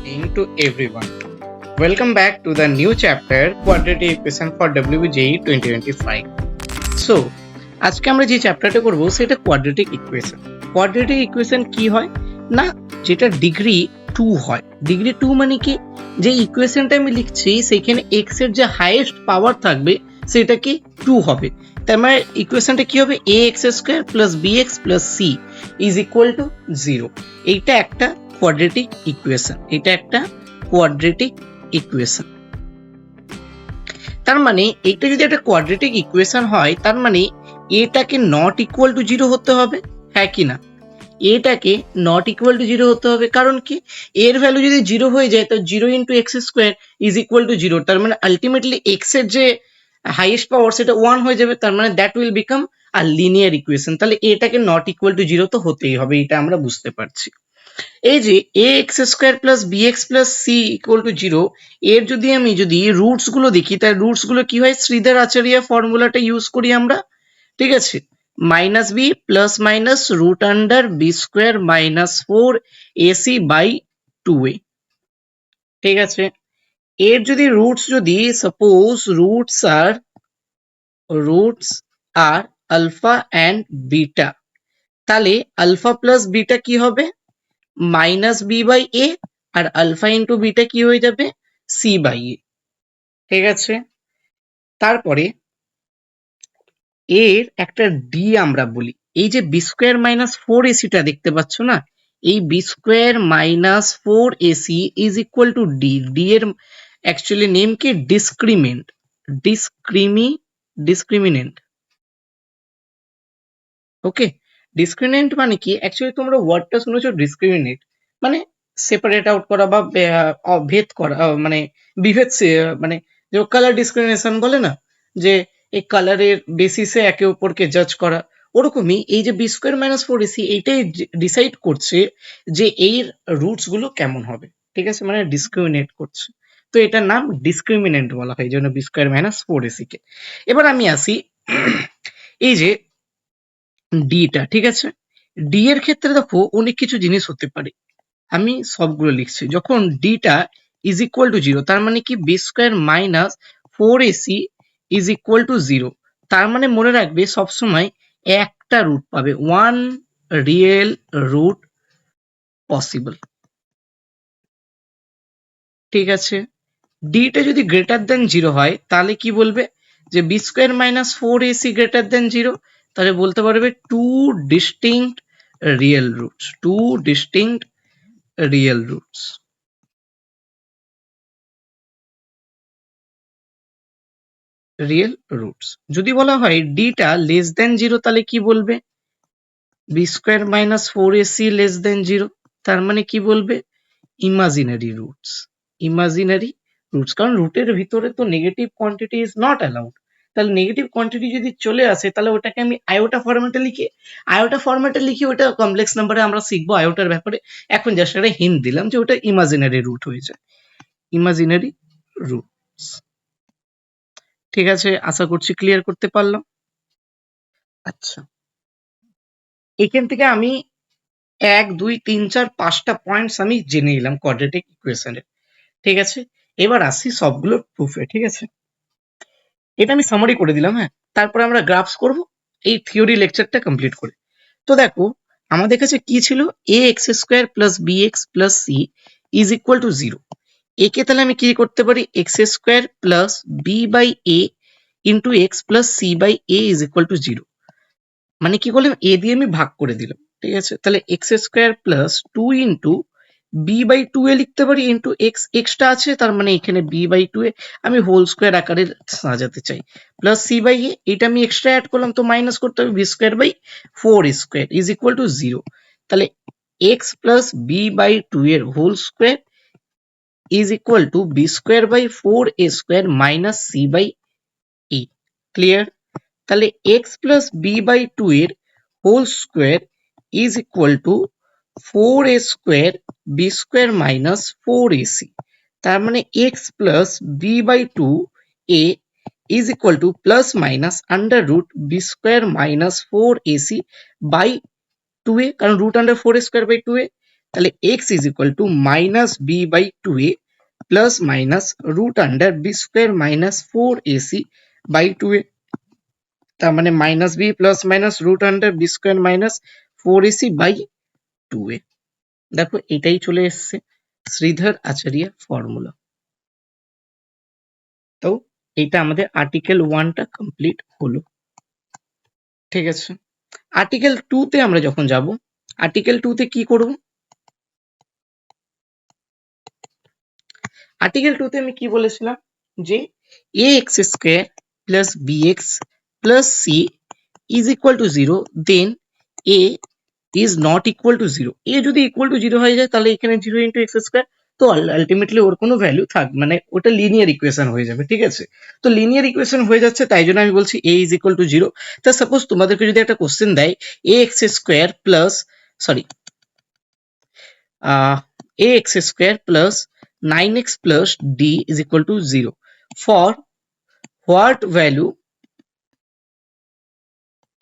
evening to everyone. Welcome back to the new chapter Quadratic Equation for WBJE 2025. So, আজকে আমরা যে চ্যাপ্টারটা করব সেটা কোয়াড্রেটিক ইকুয়েশন। কোয়াড্রেটিক ইকুয়েশন কি হয় না, যেটা ডিগ্রি 2 হয়। ডিগ্রি 2 মানে কি, যে ইকুয়েশনটা আমি লিখছি সেখানে x এর যে হাইয়েস্ট পাওয়ার থাকবে সেটা কি 2 হবে। তার মানে ইকুয়েশনটা কি হবে, ax² + bx + c = 0। এইটা একটা কোয়াড্রেটিক ইকুয়েশন। এটা একটা কোয়াড্রেটিক ইকুয়েশন। তার মানে এটা যদি একটা কোয়াড্রেটিক ইকুয়েশন হয়, তার মানে এটাকে নট ইকুয়াল টু 0 হতে হবে, হ্যাঁ কি না? এটাকে নট ইকুয়াল টু 0 হতে হবে, কারণ কি, এর ভ্যালু যদি 0 হয়ে যায় তো 0 × x² = 0। তার মানে আলটিমেটলি x এর যে হাইয়েস্ট পাওয়ার সেটা 1 হয়ে যাবে। তার মানে that will become a linear equation. তাহলে এটাকে নট ইকুয়াল টু 0 তো হতেই হবে, এটা আমরা বুঝতে পারছি। এই যে ax² + bx + c = 0, এর আমি যদি রুটস গুলো দেখি, তার রুটস গুলো কি হয়, শ্রীধর আচার্য ফর্মুলাটা ইউজ করি আমরা, ঠিক আছে। -b ± √b² - 4ac/2a, ঠিক আছে। এর যদি রুটস, যদি সাপোজ রুটস আর আলফা অ্যান্ড বিটা, তাহলে আলফা প্লাস বিটা কি হবে, -b/a, আর আলফা ইন্টু বিটা কি হয়ে যাবে, c/a, ঠিক আছে। তারপরে এর একটা ডি আমরা বলি, এই যে b² - 4ac টা দেখতে পাচ্ছ না, এই b² - 4ac = d। d এর অ্যাকচুয়ালি নেম কি, ডিসক্রিমিনেন্ট। ওকে, ডিসক্রিমিনেন্ট মানে কি, অ্যাকচুয়ালি তোমরা ওয়ার্ডটা শুনেছো ডিসক্রিমিনেট মানে সেপারেট আউট করা বা ভেদ করা, মানে বিভেদ, মানে যে কালার ডিসক্রিমিনেশন বলে না, যে এই কালারের বেসিসে একে অপরকে জাজ করা, ওরকমই এই যে b² - 4ac এইটাই ডিসাইড করছে যে এর রুটস গুলো কেমন হবে, ঠিক আছে, মানে ডিসক্রিমিনেট করছে। তো এটার নাম ডিসক্রিমিনেন্ট বলা হয়, এই জন্য b² - 4ac কে। এবার আমি আসি এই যে ডিটা, ঠিক আছে। ডি এর ক্ষেত্রে দেখো অনেক কিছু জিনিস হতে পারে, আমি সবগুলো লিখছি। যখন ডিটা = 0, তার মানে কি b² - 4ac = 0। তার মানে মনে রাখবে সবসময় একটা রুট পাবে, ওয়ান রিয়েল রুট পসিবল, ঠিক আছে। ডিটা যদি গ্রেটার দেন 0 হয় তাহলে কি বলবে, যে b² - 4ac > 0, তাহলে বলতে পারবে টু ডিস্টিংক্ট রিয়েল রুটস। যদি বলা হয় ডিটা লেস দেন 0, তাহলে কি বলবে, b² - 4ac < 0, তার মানে কি বলবে, ইমাজিনারি রুটস, কারণ রুটের ভিতরে তো negative quantity is not allowed. তাহলে নেগেটিভ কোয়ান্টিটি যদি চলে আসে, তাহলে ওটাকে আমি আয়োটা ফরম্যাটে লিখি, ওটা কমপ্লেক্স নাম্বারে আমরা শিখবো আয়োটার ব্যাপারে। এখন জাস্ট একটা হিন্ট দিলাম যে ওটা ইমাজিনারি রুট হয়ে যায়, ইমাজিনারি রুটস, ঠিক আছে। আশা করছি ক্লিয়ার করতে পারলাম। আচ্ছা, এখান থেকে আমি 1 2 3 4 5টা পয়েন্টস আমি জেনে নিলাম কোয়াড্রেটিক ইকুয়েশনের, ঠিক আছে। এবার আসি সবগুলোর প্রুফে, ঠিক আছে। এটা আমি সামারি করে দিলাম, হ্যাঁ। তারপরে আমরা গ্রাফস করব এই থিওরি লেকচারটা কমপ্লিট করে। তো দেখো আমাদের কাছে কি ছিল, ax² + bx + c = 0। একে তাহলে আমি কি করতে পারি, x² + b/a × x + c/a = 0। মানে কি করলাম, a দিয়ে আমি ভাগ করে দিলাম, ঠিক আছে। তাহলে x² + 2 × b/2a লিখতে পারি, ইন্টু এক্সটা আছে, তার মানে এখানে b/2a আমি হোল স্কয়ার আকারে সাজাতে চাই, প্লাস c/a, এটা আমি এক্সট্রা অ্যাড করলাম তো মাইনাস করতে হবে, b² / 4² = 0। তাহলে x + b/2 এর whole square = b² / 4a² - c/a। Clear? তাহলে x + b/2 এর whole square = 4a² b² - 4ac। তার মানে x + b/2a = plus minus under root b² - 4ac/2a, কারণ √4a² / 2a। তাহলে x is equal to minus B by 2a plus minus root under B square minus 4ac by 2a, তার মানে minus B plus minus root under B square minus 4ac by 2a। দেখো এটাই চলে এসছে শ্রীধর আচার্য formula. তো এটা আমাদের article 1টা complete হলো। ঠিক আছে, আর্টিকেল 2তে আমরা যখন যাব, আর্টিকেল 2তে কি করব? আর্টিকেল 2তে আমি কি বলেছিলাম যে ax square plus bx plus c is equal to 0, then a is not equal to 0। a যদি ইকুয়াল টু 0 হয়ে যায় তাহলে এখানে 0 ইন্টু এক্স স্কয়ার, তো আলটিমেটলি ওর কোনো ভ্যালু থাকবে, মানে ওটা লিনিয়ার ইকুয়েশন হয়ে যাবে। ঠিক আছে, তো লিনিয়ার ইকুয়েশন হয়ে যাচ্ছে, তাই জন্য আমি বলছি a ইজ ইকুয়াল টু 0। তা সাপোজ তোমাদেরকে যদি একটা কোশ্চেন দেয় ax square plus sorry ax square plus 9x plus d is equal to 0 for what value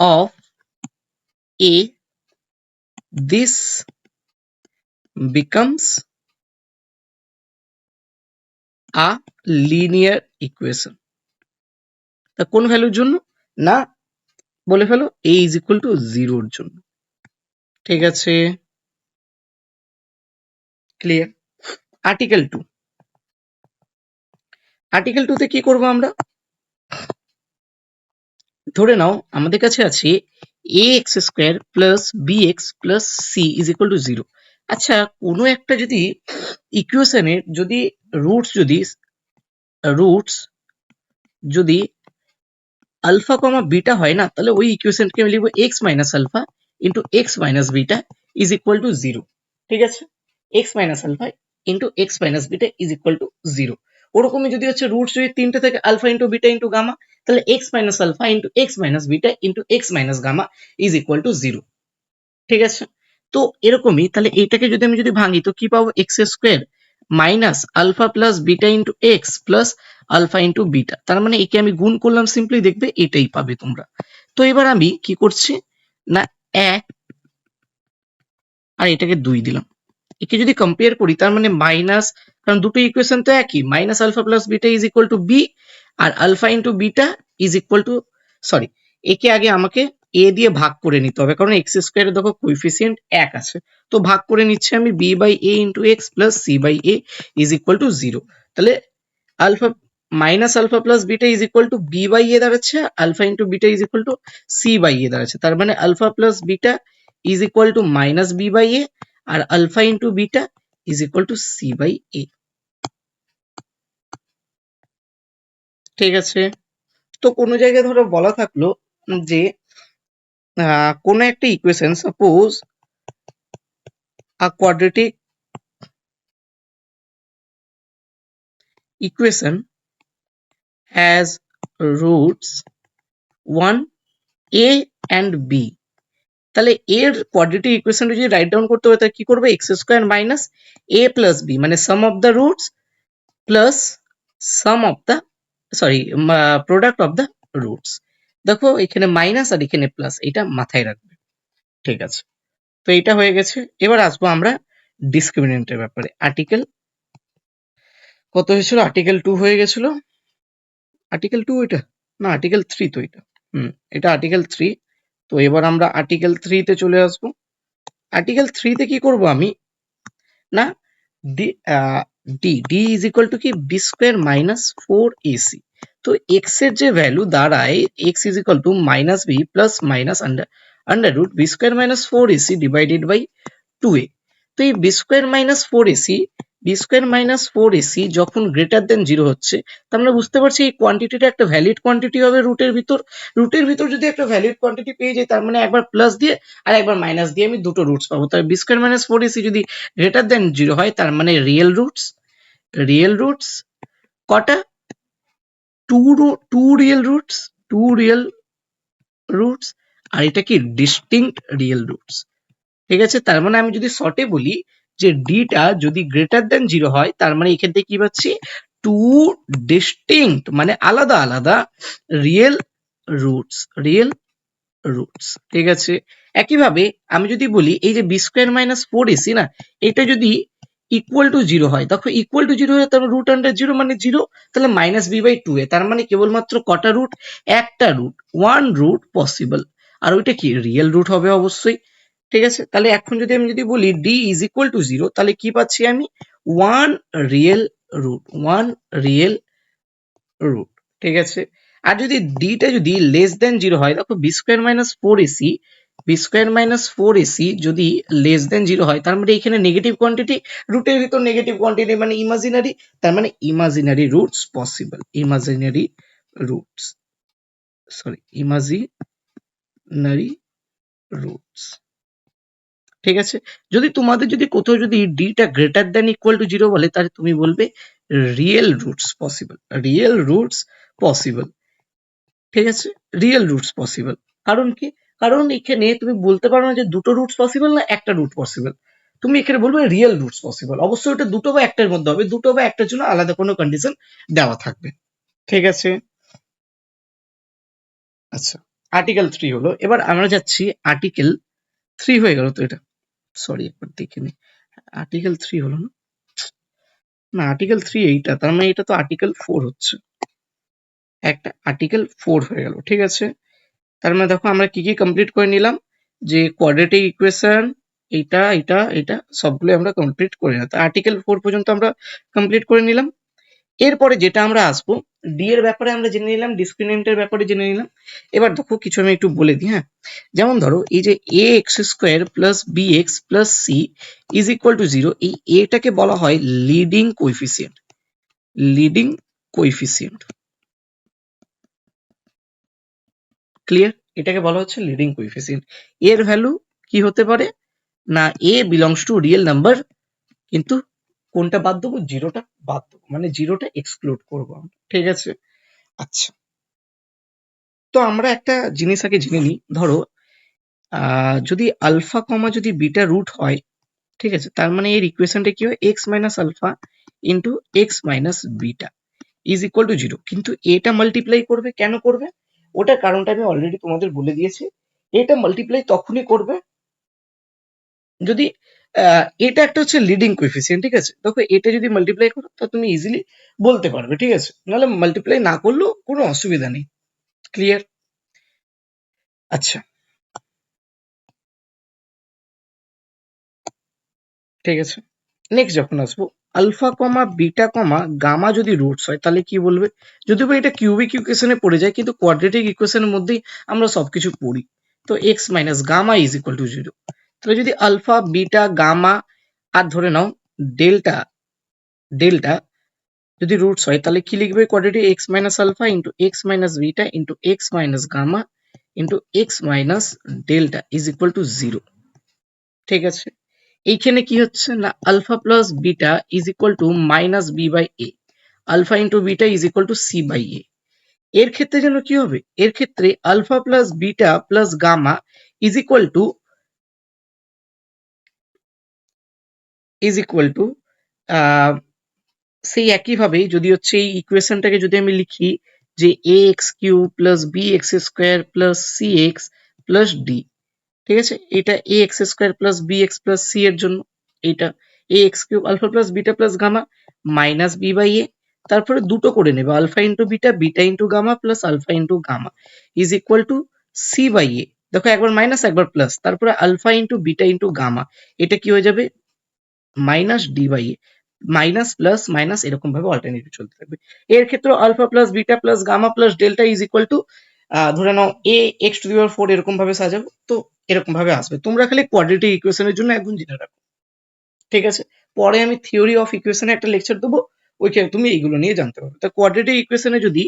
of a this becomes a linear equation। তা কোন ভ্যালুর জন্য? না বলে ফেলো a is equal to 0 এর জন্য। ঠিক আছে, ক্লিয়ার। আর্টিকেল 2, আর্টিকেল 2 তে কি করব আমরা? ধরে নাও আমাদের কাছে আছে ax square plus bx plus c is equal to 0। আচ্ছা, কোনো একটা যদি ইকুয়েশনের যদি রুটস যদি আলফা কমা বিটা হয় না, তাহলে ওই ইকুয়েশনকে আমি লিখবো x minus alpha into x minus beta is equal to 0। ঠিক আছে, x minus alpha into x minus beta is equal to 0। ওরকমই যদি হচ্ছে রুটস যদি তিনটে থাকে alpha into beta into gamma, তাহলে x minus alpha into x minus beta into x minus gamma is equal to 0। ঠিক আছে, তো এরকমই তাহলে এইটাকে যদি আমি ভাঙি তো কি পাবো? X square minus alpha plus beta into X plus alpha into beta, তার মানে একে আমি গুণ করলাম, সিম্পলি দেখবে এটাই পাবে তোমরা। তো এবার আমি কি করছি না, 1 আর এটাকে 2 দিলাম, একে যদি কম্পেয়ার করি তার মানে মাইনাস, কারণ দুটো ইকুয়েশন তো একই, minus alpha plus beta is equal to B আর alpha into beta is equal to sorry, একে আগে আমাকে a দিয়ে ভাগ করে নিতে হবে, কারণ এক্স স্কোয়ারে দেখো কোএফিসিয়েন্ট 1 আছে, তো ভাগ করে নিচ্ছে আমি b by a into X plus c by a is equal to 0। তাহলে alpha minus alpha plus beta is equal to b by a দাঁড়াচ্ছে, alpha into beta is equal to c by a দাঁড়াচ্ছে, তার মানে alpha plus beta is equal to minus b by a আর alpha into beta is equal to c by a। ঠিক আছে, তো কোনো জায়গায় ধরো বলা থাকলো যে কোন একটা equation, suppose a quadratic equation has roots 1 a and b, তাহলে এর কোয়াড্রেটিক ইকুয়েশনটা যদি রাইট ডাউন করতে হয় তাহলে কি করবে? X square minus a plus b, মানে sum of the roots plus sum of the sorry product of the roots. দেখো এখানে মাইনাস আর এখানে প্লাস, এটা মাথায় রাখবে। ঠিক আছে, তো এটা হয়ে গেছে। এবার আসবো আমরা ডিসক্রিমিনেন্টের ব্যাপারে। আর্টিকেল কত হয়েছিল? আর্টিকেল 2 হয়ে গেছিল। আর্টিকেল 2 এটা না, আর্টিকেল 3 তো এটা। এটা আর্টিকেল 3। তো এবার আমরা আর্টিকেল 3 তে চলে আসবো। আর্টিকেল 3 তে কি করব আমি না, ডি ইজ ইকুয়াল টু কি বি স্কোয়ার মাইনাস 4ac। তো এক্স এর যে ভ্যালু দাঁড়ায় X is equal to minus B plus minus under root B square minus 4ac divided by 2a। তো এই বি স্কোয়ার মাইনাস 4ac যখন greater than 0 হচ্ছে, তো আমরা বুঝতে পারছি এই কোয়ান্টিটিটা একটা ভ্যালিড কোয়ান্টিটি হবে রুটের ভিতর। রুটের ভিতর যদি একটা ভ্যালিড কোয়ান্টিটি পেয়ে যাই, তার মানে একবার প্লাস দিয়ে আর একবার মাইনাস দিয়ে আমি দুটো রুটস পাবো। তার বি স্কোয়ার মাইনাস 4ac যদি গ্রেটার দেন 0 হয়, তার মানে রিয়েল রুটস কটা? টু রিয়েল রুটস আর এটা কি ডিস্টিংক্ট রিয়েল রুটস। ঠিক আছে, তার মানে আমি যদি শর্টে বলি যে ডিটা যদি গ্রেটার দেন 0 হয়, তার মানে এখান থেকে কি পাচ্ছি? টু ডিস্টিংক্ট মানে আলাদা রিয়েল রুটস। ঠিক আছে, একইভাবে আমি যদি বলি এই যে B square minus four AC না, এটা যদি ইকুয়াল টু জিরো হয়, দেখো ইকুয়াল টু জিরো হলে তার রুট আন্ডার জিরো মানে জিরো, তাহলে মাইনাস বি বাই টু এ, তার মানে কেবলমাত্র কটা রুট, একটা রুট, ওয়ান রুট পসিবল, আর ওইটা কি রিয়েল রুট হবে অবশ্যই। ঠিক আছে, তাহলে এখন যদি আমি যদি বলি D is equal to zero, তাহলে কি পাচ্ছি আমি, one real root, one real root. ঠিক আছে, আর যদি ডিটা যদি লেস দেন জিরো হয়, দেখো B square minus four AC, B square minus four AC যদি লেস দেন জিরো হয়, তার মানে এখানে নেগেটিভ কোয়ান্টিটি, রুটের ভিতর নেগেটিভ কোয়ান্টিটি মানে ইমাজিনারি, তার মানে imaginary roots possible, imaginary roots, sorry imaginary roots. ঠিক আছে, যদি তোমাদের যদি কোথাও যদি ডিটা greater than equal to zero বলে, তাহলে তুমি বলবে real roots possible, real roots possible. ঠিক আছে, রিয়েল রুটস পসিবল। কারণ কি, কারণ এখানে তুমি বলতে পারো না যে দুটো রুটস পসিবল না একটা রুট পসিবল, তুমি এখানে বলবে রিয়েল রুটস পসিবল। অবশ্যই ওটা দুটো বা একটার মধ্যে হবে, দুটো বা একটার জন্য আলাদা কোনো কন্ডিশন দেওয়া থাকবে। ঠিক আছে, আচ্ছা, আর্টিকেল 3 হলো, এবার আমরা যাচ্ছি আর্টিকেল 3 হয়ে গেল তো এটা, সরি একবার দেখে নি, আর্টিকেল 3 হলো না, না আর্টিকেল 3 এইটা, তার মানে এটা তো আর্টিকেল 4 হচ্ছে, একটা আর্টিকেল 4 হয়ে গেল। ঠিক আছে, তার মানে দেখো আমরা কি কি কমপ্লিট করে নিলাম, যে কোয়াড্রেটিক ইকুয়েশন, এটা এটা এটা সবগুলো আমরা কমপ্লিট করে নিলাম, আর্টিকেল 4 পর্যন্ত আমরা কমপ্লিট করে নিলাম। এরপরে যেটা আমরা আসবো, ডি এর ব্যাপারে আমরা জেনে নিলাম, ডিসক্রিমিনেন্টের ব্যাপারে জেনে নিলাম। এবার দেখো কিছু আমি একটু বলে দিই, হ্যাঁ, যেমন ধরো এই যে a x square plus B x plus c is equal to zero, এই এটাকে বলা হয় leading coefficient, leading coefficient, clear, এটাকে বলা হচ্ছে লিডিং কোএফিসিয়েন্ট। এর ভ্যালু কি হতে পারে না, এ বিলংস টু রিয়েল নাম্বার, কিন্তু কোনটা বাদ দেবো, জিরোটা বাদ দেবো, মানে জিরোটা এক্সক্লুড করবো আমরা। ঠিক আছে, আচ্ছা, তো আমরা একটা জিনিস আগে জেনে নিই, ধরো যদি আলফা কমা যদি বিটা রুট হয়, ঠিক আছে, তার মানে এর ইকুয়েশনটা কি হয়, X minus alpha into X minus beta is equal to zero, কিন্তু এটা মাল্টিপ্লাই করবে, কেন করবে, ওটার কারণটা আমি অলরেডি তোমাদের বলে দিয়েছি, এটা মাল্টিপ্লাই তখনই করবে যদি এটা একটা হচ্ছে লিডিং কোএফিসিয়েন্ট। ঠিক আছে, দেখো এটা যদি মাল্টিপ্লাই করো তা তুমি ইজিলি বলতে পারবে। ঠিক আছে, নাহলে মাল্টিপ্লাই না করলেও কোনো অসুবিধা নেই, ক্লিয়ার। আচ্ছা, ঠিক আছে, নেক্সট যখন আসবো, আলফা কমা বিটা কমা গামা যদি রুটস হয়, তাহলে কি বলবে, যদিও বা এটা কিউবিক ইকুয়েশনে পড়ে যায়, কিন্তু কোয়াড্রেটিক ইকুয়েশনের মধ্যেই আমরা সবকিছু পড়ি। তো X minus gamma is equal to zero, তাহলে যদি আলফা বিটা গামা আর ধরে নাও ডেল্টা, ডেল্টা যদি রুটস হয়, তাহলে কি লিখবে, quadratic X minus alpha into X minus beta into X minus gamma into X minus delta is equal to zero. ঠিক আছে, এইখানে কি হচ্ছে না, alpha plus beta is equal to minus B by A, alpha into beta is equal to c by A. এর ক্ষেত্রে যেন কি হবে, এর ক্ষেত্রে alpha plus beta plus gamma is equal to, is equal to সেই একইভাবেই যদি হচ্ছে এই ইকুয়েশনটাকে যদি আমি লিখি যে a x cube plus B x square plus c x plus d. ঠিক আছে, এটা a x square plus B x plus c এর জন্য, এটা a x cube alpha plus beta plus gamma minus B by a, তারপরে দুটো করে নেবে, alpha into beta, beta into gamma plus alpha into gamma is equal to c by a. দেখো একবার minus একবার প্লাস, তারপরে alpha into beta into gamma, এটা কি হয়ে যাবে minus D by A, minus plus minus এরকম ভাবে অল্টারনেটিভ চলতে থাকবে। এর ক্ষেত্রে alpha plus beta plus gamma plus delta is equal to ধরে নাও এ এক্স টু দি পাওয়ার 4 এরকম ভাবে সাজাবো, তো এরকম ভাবে আসবে। তোমরা খালি কোয়াড্রেটিক ইকুয়েশনের জন্য একদম জেনে রাখো। ঠিক আছে, পরে আমি থিওরি অফ ইকুয়েশনে একটা লেকচার দেবো, ওইখানে তুমি এইগুলো নিয়ে জানতে পারবে। তো কোয়াড্রেটিক ইকুয়েশনে যদি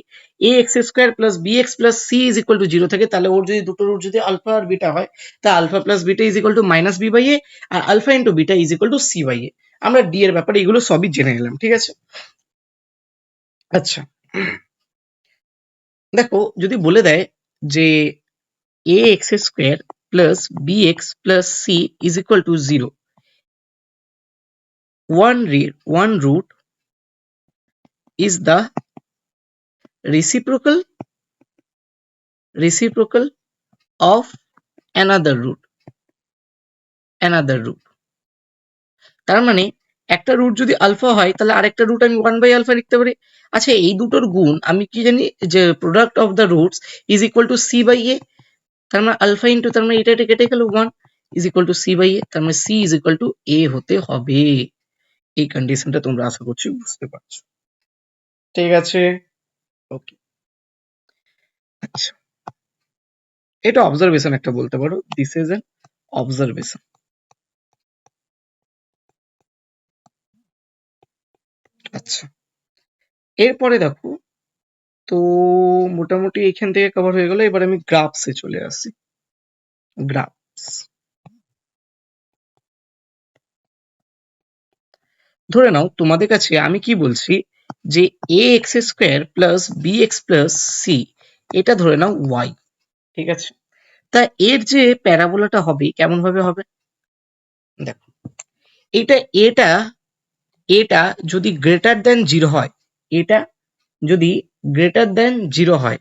a x square plus B x plus c is equal to zero থাকে, তাহলে ওর যদি দুটো রুট যদি আলফা আর বিটা হয়, তা alpha plus beta is equal to minus B by a, আর alpha into beta is equal to c by a. আমরা D এর ব্যাপারে এগুলো সবই জেনে নিলাম। ঠিক আছে, আচ্ছা, দেখো যদি বলে দেয় যে a x square plus B x plus c is equal to zero, one root is the reciprocal of another root. Another root. তার মানে একটা রুট যদি আলফা হয় তাহলে আরেকটা রুট আমি 1/α লিখতে পারি। আচ্ছা, এই দুটোর গুণ আমি কি জানি, যে product of the roots is equal to c by a. তার মানে আলফা ইন্টু, তার মানে এটা কেটে গেল 1 is equal to c by a. তার মানে c is equal to a হতে হবে। এই কন্ডিশনটা তোমরা আশা করছি বুঝতে পারছো। ঠিক আছে, ওকে। আচ্ছা, এটা অবজারভেশন একটা বলতে পারো, দিস ইজ এন অবজারভেশন। আচ্ছা, এরপরে দেখো, তো মোটামুটি এখান থেকে কভার হয়ে গেল। এবার আমি গ্রাফসে চলে আসি। গ্রাফস, ধরে নাও তোমাদের কাছে আমি কি বলছি, যে a x square plus B x plus c, এটা ধরে নাও ওয়াই। ঠিক আছে, তা এর যে প্যারাবোলাটা হবে কেমন ভাবে হবে দেখো। এটা এটা এটা যদি গ্রেটার দেন জিরো হয়, এটা যদি গ্রেটার দেন জিরো হয়,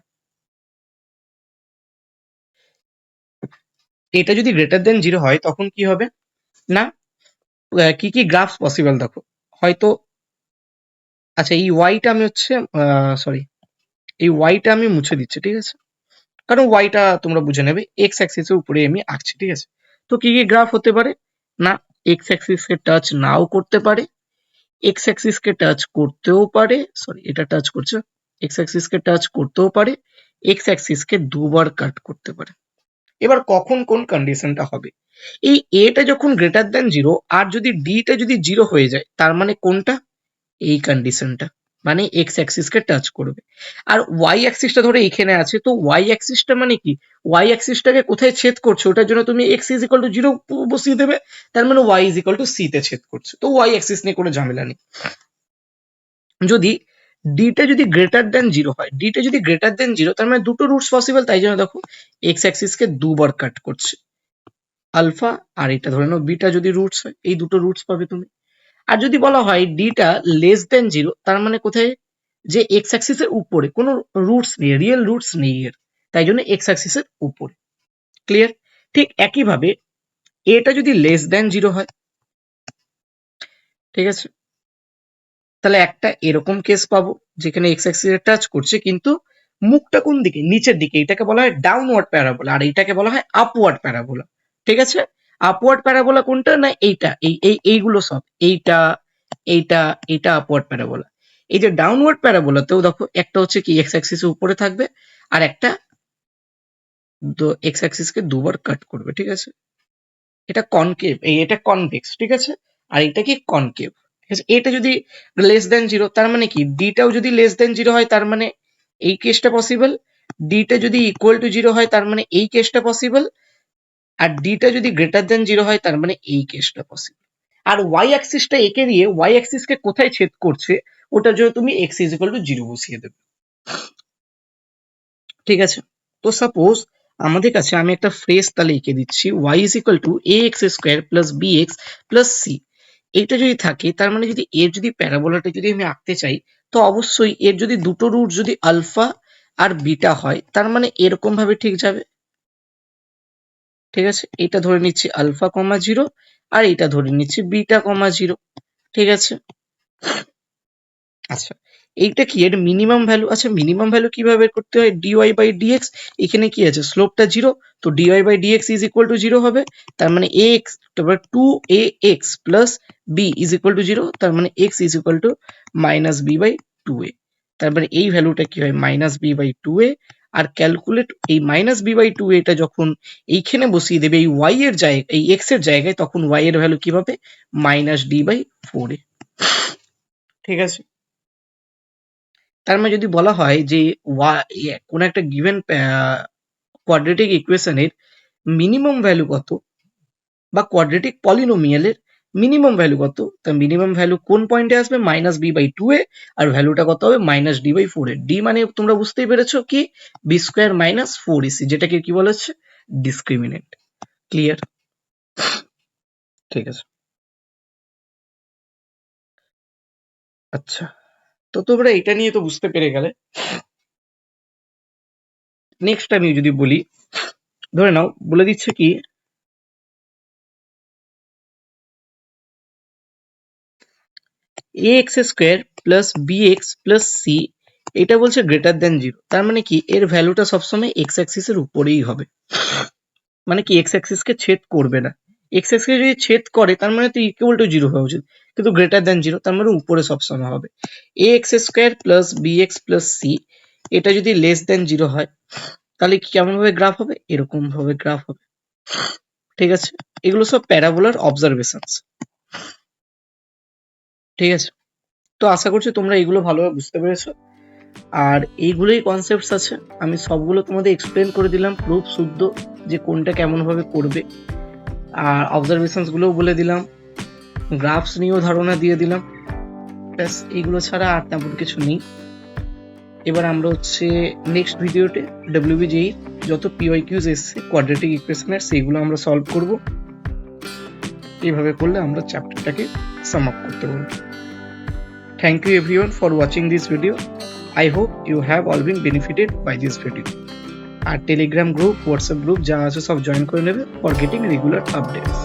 এটা যদি গ্রেটার দেন জিরো হয় তখন কি হবে না, কি কি গ্রাফস পসিবল দেখো। হয়তো, আচ্ছা এই ওয়াইটা আমি হচ্ছে, সরি, এই ওয়াইটা আমি মুছে দিচ্ছি, ঠিক আছে, কারণ ওয়াইটা তোমরা বুঝে নেবে, এক্স অ্যাক্সিসের উপরে আমি আঁকছি, ঠিক আছে। তো কি কি গ্রাফ হতে পারে না, এক্স অ্যাক্সিসকে টাচ নাও করতে পারে, এক্স অ্যাক্সিসকে টাচ করতেও পারে, সরি এটা টাচ করছে, এক্স অ্যাক্সিসকে টাচ করতেও পারে, এক্স অ্যাক্সিসকে দুবার কাট করতে পারে। এবার কখন কোন কন্ডিশনটা হবে, এই এটা যখন গ্রেটার দ্যান জিরো আর যদি ডিটা যদি জিরো হয়ে যায়, তার মানে কোনটা, এই কন্ডিশনটা, মানে এক্স অ্যাক্সিসকে টাচ করবে। আর ওয়াই অ্যাক্সিসটা ধরে এখানে আছে, তো ওয়াই অ্যাক্সিসটা মানে কি, ওয়াই অ্যাক্সিসটাকে কোথায় ছেদ করছে ওটার জন্য তুমি X is equal to zero বসিয়ে দেবে, তার মানে Y is equal to C তে ছেদ করছে, তো ওয়াই অ্যাক্সিস নিয়ে কোনো ঝামেলা নেই। যদি ডিটা যদি গ্রেটার দেন জিরো হয়, ডিটা যদি গ্রেটার দেন জিরো, তার মানে দুটো রুটস পসিবল, তাই জন্য দেখো এক্স অ্যাক্সিসকে দুবার কাট করছে, আলফা আর এটা ধরে নাও বিটা যদি রুটস হয়, এই দুটো রুটস পাবে তুমি। আর যদি বলা হয় ডিটা লেস দেন জিরো, তার মানে কোথায়, যে এক্স অ্যাক্সিসের উপরে কোনো রুটস নেই, রিয়েল রুটস নেই এর, তাই জন্য এক্স অ্যাক্সিসের উপরে। ক্লিয়ার? ঠিক একইভাবে এটা যদি লেস দেন জিরো হয়, ঠিক আছে, তাহলে একটা এরকম কেস পাবো যেখানে এক্স অ্যাক্সিসে টাচ করছে কিন্তু মুখটা কোন দিকে, নিচের দিকে, এটাকে বলা হয় ডাউনওয়ার্ড প্যারাবোলা আর এইটাকে বলা হয় আপওয়ার্ড প্যারাবোলা। ঠিক আছে, আপওয়ার্ড প্যারাবোলা কোনটা না, এইটা, এইগুলো সব, এইটা এইটা এটা আপওয়ার্ড প্যারাবোলা। এই যে ডাউনওয়ার্ড প্যারাবোলাতেও দেখো একটা হচ্ছে কি এক্স অ্যাক্সিসের উপরে থাকবে আর একটা এক্স অ্যাক্সিসকে দুবার কাট করবে, ঠিক আছে। এটা কনকেভ, এটা কনভেক্স, ঠিক আছে, আর এটা কি কনকেভ। ঠিক আছে, এটা যদি লেস দেন জিরো, তার মানে কি ডিটাও যদি লেস দেন জিরো হয়, তার মানে এই কেসটা পসিবল, ডিটা যদি ইকুয়াল টু জিরো হয়, তার মানে এই কেসটা পসিবল, আর ডিটা যদি গ্রেটার দেন জিরো হয়, তার মানে এই কেসটা পসিবল। আর ওয়াই অ্যাক্সিসটা একে দিয়ে ওয়াই অ্যাক্সিসকে কোথায় ছেদ করছে ওটার জন্য তুমি X is equal to zero বসিয়ে দেবে। ঠিক আছে, তো সাপোজ আমাদের কাছে, আমি একটা ফ্রেজ তাহলে এঁকে দিচ্ছি, Y is equal to A x square plus B x plus C. এইটা যদি থাকে, তার মানে যদি এর যদি প্যারাবোলাটা যদি আমি আঁকতে চাই, তো অবশ্যই এর যদি দুটো রুট যদি আলফা আর বিটা হয়, তার মানে এরকম ভাবে ঠিক যাবে। ঠিক আছে, এটা ধরে নিচ্ছি আলফা কমা জিরো আর এটা ধরে নিচ্ছি বিটা কমা জিরো। ঠিক আছে, আচ্ছা এইটা কি এর মিনিমাম ভ্যালু, আচ্ছা মিনিমাম ভ্যালু কিভাবে বের করতে হয়, ডিওয়াই বাই ডিএক্স, এখানে কি আছে স্লোপটা জিরো, তো dy by dx is equal to zero হবে, তার মানে এ এক্স, তারপর two A x plus b is equal to zero, তার মানে x is equal to minus B by two a, তারপরে এই ভ্যালুটা কি হয় মাইনাস বি বাই টু এ, আর ক্যালকুলেট এই মাইনাস বি বাই টু এটা যখন এইখানে বসিয়ে দেবে এই ওয়াই এর জায়গায়, এই এক্স এর জায়গায়, তখন ওয়াই এর ভ্যালু কি পাবে মাইনাস ডি বাই ফোর এ। ঠিক আছে, তার মানে যদি বলা হয় যে কোন একটা গিভেন কোয়াড্রেটিক ইকুয়েশনের মিনিমাম ভ্যালু কত, বা কোয়াড্রেটিক পলিনোমিয়ালের মিনিমাম ভ্যালু কত, তা মিনিমাম ভ্যালু কোন পয়েন্টে আসবে মাইনাস বি বাই টু এ, আর ভ্যালুটা কত হবে minus D by four A. D মানে তোমরা বুঝতেই পেরেছো কি, B square minus four AC, যেটাকে কি বলা হচ্ছে ডিসক্রিমিনেন্ট। ক্লিয়ার? ঠিক আছে, আচ্ছা, তো তোমরা এটা নিয়ে তো বুঝতে পেরে গেলে। নেক্সট আমি যদি বলি, ধরে নাও বলে দিচ্ছে কি ax square plus bx plus c এটা বলছে গ্রেটার দ্যান 0, তার মানে কি এর ভ্যালুটা সবসময় এক্স অ্যাক্সিস এর উপরেই হবে, মানে কি এক্স অ্যাক্সিস কে ছেদ করবে না। এক্স অ্যাক্সিস কে যদি ছেদ করে তার মানে তো ইকুয়াল টু 0 হওয়া উচিত, কিন্তু গ্রেটার দ্যান 0 তার মানে উপরে সবসময় হবে। ax square plus bx plus c এটা যদি লেস দ্যান 0 হয় তাহলে কি কেমন ভাবে গ্রাফ হবে, এরকম ভাবে গ্রাফ হবে। ঠিক আছে, এগুলো সব প্যারাবোলার অবজারভেশনস। ঠিক আছে, তো আশা করছি তোমরা এগুলো ভালোভাবে বুঝতে পেরেছো। আর এইগুলোই কনসেপ্টস আছে, আমি সবগুলো তোমাদের এক্সপ্লেন করে দিলাম প্রুফ শুদ্ধ যে কোনটা কেমন ভাবে করবে, আর অবজারভেশনস গুলোও বলে দিলাম, গ্রাফস নিয়েও ধারণা দিয়ে দিলাম। ব্যাস এইগুলো ছাড়া আর তেমন কিছু নেই। এবার আমরা হচ্ছে নেক্সট ভিডিওতে WBJEE যত PYQs এসছে কোয়াড্রেটিক ইকুয়েশনের সেইগুলো আমরা সলভ করব। এইভাবে করলে আমরা চ্যাপ্টারটাকে সাম আপ করতে পারবো। Thank you everyone for watching this video. I hope you have all been benefited by this video. আর টেলিগ্রাম গ্রুপ, হোয়াটসঅ্যাপ গ্রুপ যা আছে সব জয়েন করে নেবে ফর গেটিং রেগুলার আপডেটস।